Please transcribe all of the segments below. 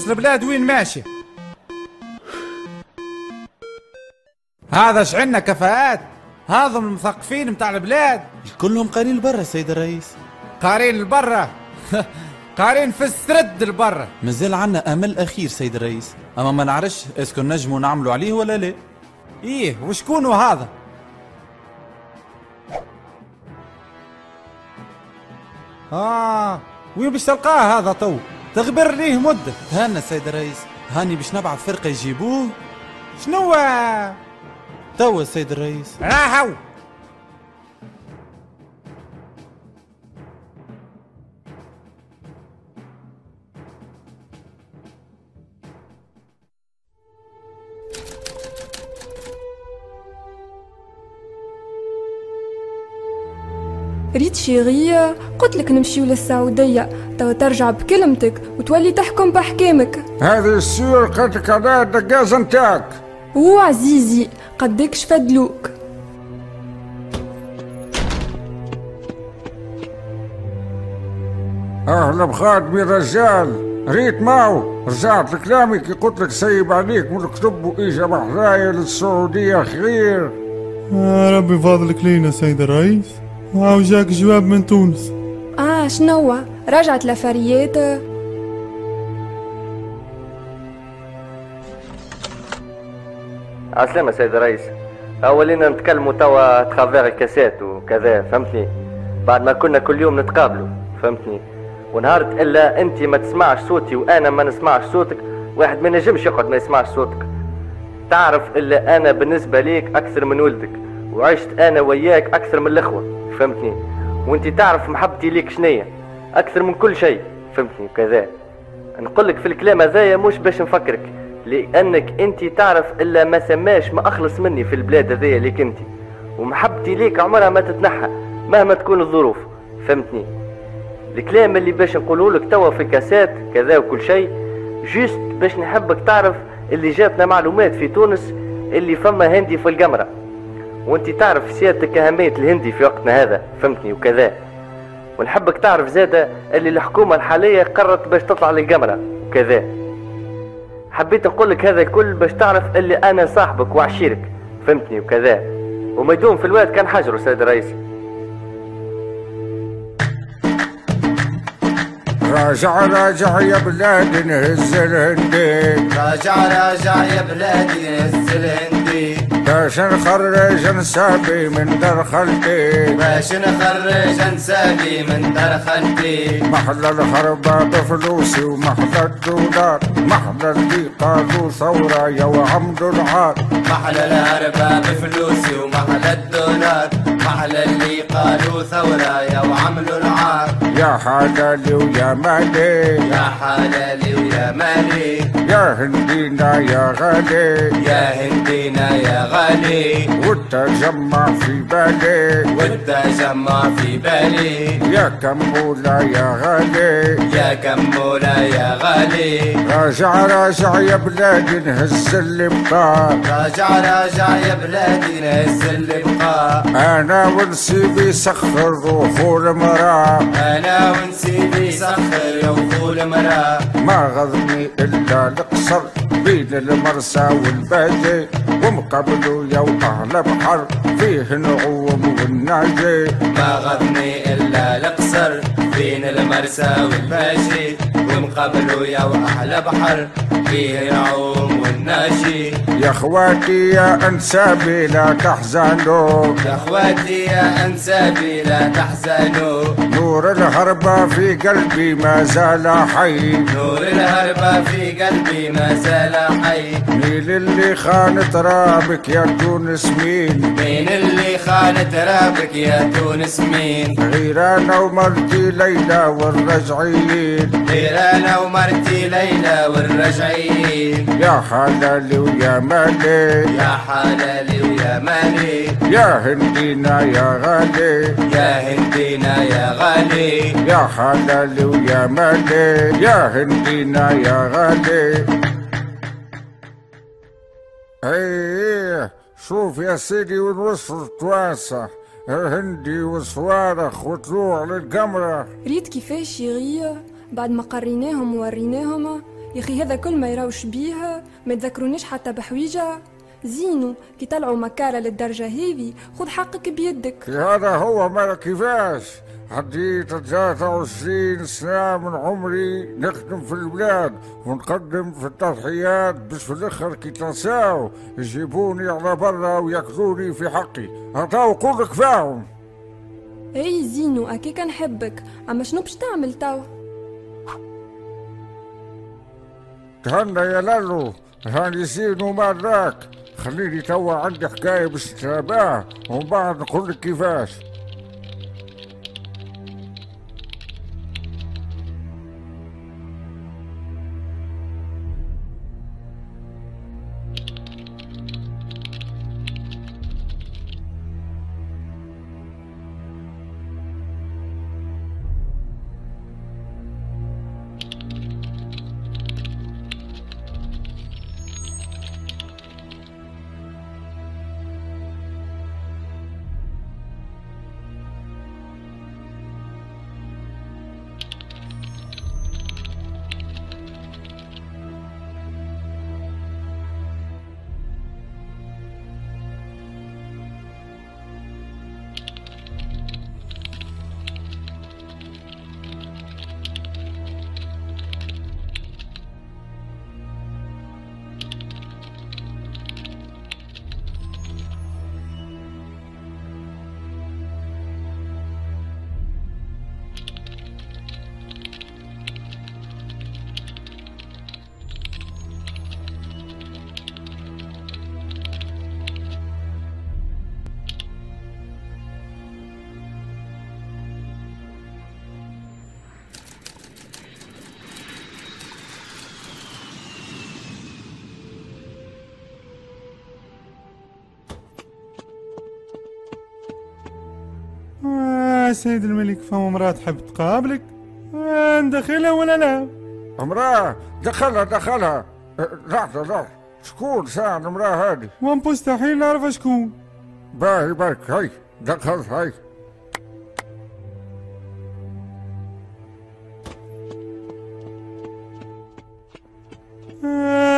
بخصوص البلاد وين ماشي. هذا شعلنا كفاءات، هذم المثقفين متاع البلاد كلهم قارين لبرا سيد الرئيس. قارين لبرا قارين في السرد لبرا. مازال عنا امل اخير سيد الرئيس، اما ما نعرفش اسكو نجموا نعملوا عليه ولا لا. ايه وشكونوا هذا؟ وين باش تلقاه هذا تو؟ تغبر ليه مدة. هانا سيد الرئيس، هاني باش نبعث فرقة يجيبوه. شنو توا سيد الرئيس. راهو ريت شيري، قلت لك نمشيو للسعودية، تو ترجع بكلمتك وتولي تحكم بأحكامك. هذه السيور قالتلك على الدقازة نتاعك. عزيزي قديك شفدلوك. اهلا بخادمي الرجال، ريت معه رجعت لكلامي كي قلت لك سيب عليك من الكتب واجا بحرايا للسعودية خير. ربي فضلك لينا سيد الرئيس. جاك جواب من تونس. شنو رجعت لفريات؟ عسلامة سيد الرئيس. أولينا نتكلموا توا تخافير الكاسات وكذا، فهمتني؟ بعد ما كنا كل يوم نتقابلوا، فهمتني؟ ونهارت إلا أنت ما تسمعش صوتي وأنا ما نسمعش صوتك، واحد ما ينجمش يقعد ما يسمعش صوتك. تعرف إلا أنا بالنسبة ليك أكثر من ولدك، وعشت أنا وياك أكثر من الأخوة، فهمتني؟ وأنت تعرف محبتي ليك شنية أكثر من كل شيء، فهمتني؟ وكذا نقولك في الكلام هذايا مش باش نفكرك، لأنك أنت تعرف إلا ما سماش ما أخلص مني في البلاد هذايا ليك أنت، ومحبتي ليك عمرها ما تتنحى مهما تكون الظروف، فهمتني؟ الكلام اللي باش نقولهولك توا في كاسات كذا وكل شيء جيست باش نحبك تعرف اللي جاتنا معلومات في تونس اللي فما هندي في القمرة، وانت تعرف سيادتك أهمية الهندي في وقتنا هذا، فهمتني؟ وكذا ونحبك تعرف زادة اللي الحكومة الحالية قررت باش تطلع للقمرة وكذا. حبيت نقولك هذا الكل باش تعرف اللي أنا صاحبك وعشيرك، فهمتني؟ وكذا وما يدوم في الواد كان حجره سيد الرئيس. راجع يا بلادي نهز الهندي، راجع يا بلادي نهز الهندي، باش نخرج نسابي من دار خالتي، باش نخرج نسابي من دار خالتي. محلى الهربة بفلوسي ومحلى الدولار، محلى اللي قالوا ثورة يا وعمد العار، محلى الهربة بفلوسي ومحلى الدولار، محلى اللي قالوا ثورة يا وعملوا العار. يا حلالي ويا مالي، يا حلالي ويا مالي، يا هندينا يا غالي، يا هندينا يا غالي، والتجمع في بالي، والتجمع في بالي، يا كمولة يا غالي، يا كمولة يا غالي. راجع يا بلادي نهز اللي بقى، راجع يا بلادي نهز اللي بقى. انا ونسيبي سخر روحو المرا، انا ونسيبي سخر روحو المرا. ما غضني الا القصر بين المرسى والبادي، ومقابلو يا واهل بحر فيه نعوم والناجي. ما غضني الا القصر بين المرسى والباجي، ومقابلو يا واهل بحر فيه نعوم والناجي. يا اخواتي يا انسابي لا تحزنوا، يا اخواتي يا انسابي لا تحزنوا. نور الهربة في قلبي ما زال حي، نور الهربة في قلبي ما زال حي. مين اللي خان ترابك يا تونس مين؟ مين اللي خان ترابك يا تونس مين؟ غير انا ومرتي ليلى والرجعيين، غير انا ومرتي ليلى والرجعيين. يا حلالي ويا مالي، يا حلالي ويا مالي، يا هندينا يا غالي، يا هندينا يا غالي، يا حلالي ويا مالي، يا هندينا يا غالي. ايه شوف يا سيدي وين وصلوا التوانسة، هندي وصوارخ وطلوع للقمرة. ريت كيفاش شيري بعد ما قريناهم ووريناهم يا أخي هذا كل ما يراوش بيه ما يتذكرونيش حتى بحويجة. زينو كي طلعوا مكارة للدرجة هذي خذ حقك بيدك. هذا هو مالا كيفاش عديت 23 سنة من عمري نخدم في البلاد ونقدم في التضحيات باش في الاخر كي تنساو يجيبوني على برا وياكلوني في حقي. هتاو قول كفاهم. اي زينو اكيد نحبك، اما شنو باش تعمل توا؟ تهنى يا لالو، هاني زينو مالك. خليني توا عندي حكاية باش نتابعها ومن بعد نقول لك كيفاش. سيد الملك، فما مرأة تحب تقابلك، ندخلها ولا لا؟ امرأة دخلها. لحظة شكون ساعة المرأة هذه؟ مستحيل نعرف شكون. باهي برك هاي دخلت هاي.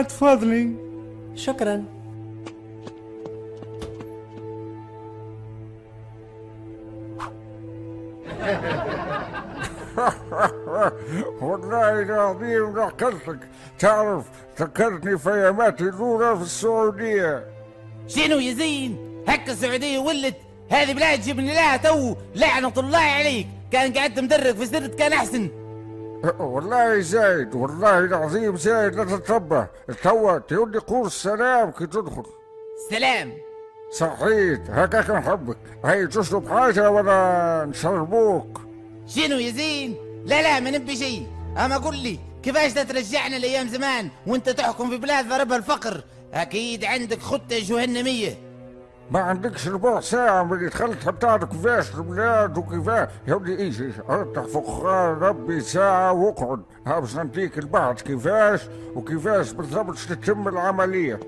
تفضلي. شكرا. والله العظيم لقلتك. تعرف ذكرتني في اياماتي الاولى في السعوديه. شنو يا زين؟ هكا السعوديه ولت هذه بلاد جبني لها تو، لعنه الله عليك. كان قعدت مدرك في سرت كان احسن. والله زايد، والله العظيم زايد، لا تتربى. توا تقول قول السلام كي تدخل. سلام. صحيت هكاك نحبك. هاي تشرب حاجه ولا نشربوك؟ شنو يا زين؟ لا ما نبي شيء. اما قل لي كيفاش ترجعنا لايام زمان وانت تحكم في بلاد ضربها الفقر؟ اكيد عندك خطه جهنميه. ما عندكش ربع ساعة من اللي دخلت حتى كيفاش البلاد وكيفاش. يا ولدي ايش افتح فخار ربي ساعة واقعد. ها باش نعطيك البعض كيفاش وكيفاش بالضبط تتم العملية.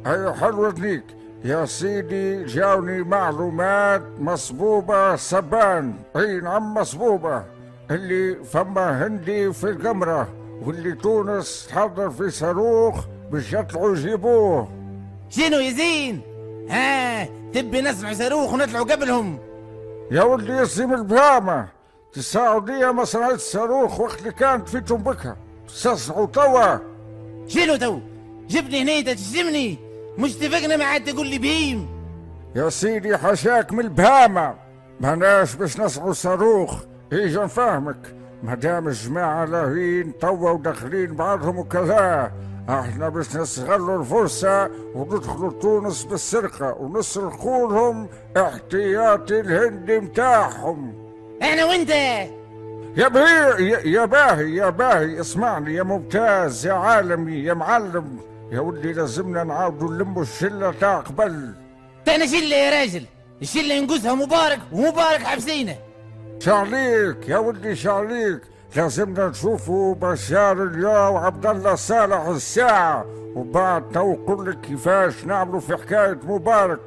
هيا حلوة ذنيك يا سيدي. جاوني معلومات مصبوبة سبان. اي نعم مصبوبة. اللي فما هندي في القمرة واللي تونس تحضر في صاروخ باش يطلعوا يجيبوه. شنو يا زين؟ ها تبي نسمع صاروخ ونطلعوا قبلهم؟ يا ولدي يسلم البهامة. السعودية ما صنعت صاروخ وقت اللي كانت في تنبكها. تصنعوا توا. شنو تو؟ جبني هنا تشتمني؟ مش اتفقنا ما عاد تقول لي بهيم؟ يا سيدي حشاك من البهامة. ماناش باش نصنعوا صاروخ. ايجا نفهمك. مادام الجماعة لاهين توا وداخلين بعضهم وكذا، احنا باش نستغلوا الفرصة وندخلوا تونس بالسرقة ونسرقوا لهم احتياطي الهندي متاعهم. انا وانت يا باهي اسمعني يا ممتاز يا عالمي يا معلم. يا ولدي لازمنا نعاودوا نلموا الشلة تاع قبل. تانا شلة يا راجل، الشلة ينقذها مبارك ومبارك حبسينا. شعليك يا ولدي شعليك. لازمنا نشوفوا بشار اليا وعبد الله صالح الساعة وبعد تو نقول لك كيفاش نعملوا في حكاية مبارك.